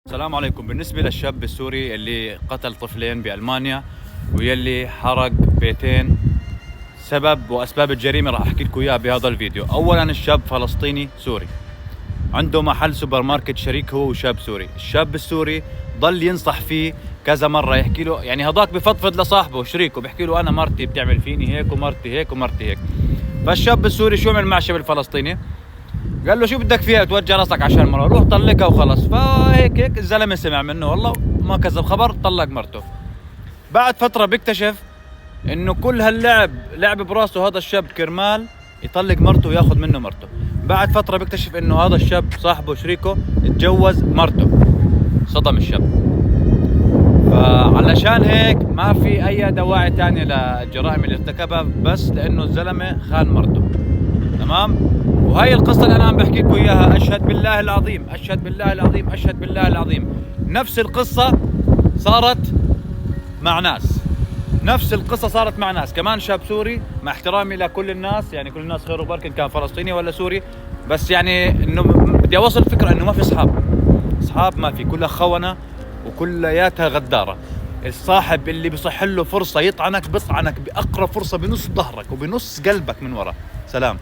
السلام عليكم. بالنسبة للشاب السوري اللي قتل طفلين بألمانيا ويلي حرق بيتين، سبب وأسباب الجريمة راح أحكي لكم إياها بهذا الفيديو. أولا، الشاب فلسطيني سوري عنده محل سوبر ماركت، شريك هو وشاب سوري. الشاب السوري ضل ينصح فيه كذا مرة، يحكي له يعني هذاك بفضفض لصاحبه شريكه، بيحكي له أنا مرتي بتعمل فيني هيك ومرتي هيك ومرتي هيك. فالشاب السوري شو عمل مع الشاب الفلسطيني؟ قال له شو بدك فيها توجع راسك عشان مرة، روح طلقها وخلص. فهيك الزلمه سمع منه والله ما كذب خبر، طلق مرته. بعد فترة بيكتشف انه كل هاللعب لعب براسه هذا الشاب كرمال يطلق مرته وياخذ منه مرته. بعد فترة بيكتشف انه هذا الشاب صاحبه شريكه اتجوز مرته. صدم الشاب. فعلشان هيك ما في اي دواعي تانية للجرائم اللي ارتكبها، بس لانه الزلمه خان مرته. تمام. وهي القصة اللي أنا عم بحكي لكم إياها، أشهد بالله العظيم، أشهد بالله العظيم، أشهد بالله العظيم، نفس القصة صارت مع ناس، نفس القصة صارت مع ناس كمان. شاب سوري، مع احترامي لكل الناس، يعني كل الناس خير وبركة إن كان فلسطيني ولا سوري، بس يعني إنه بدي أوصل الفكرة إنه ما في أصحاب ما في، كلها خونة وكلياتها غدارة. الصاحب اللي بصح له فرصة يطعنك بيطعنك بأقرب فرصة بنص ظهرك وبنص قلبك من ورا. سلام.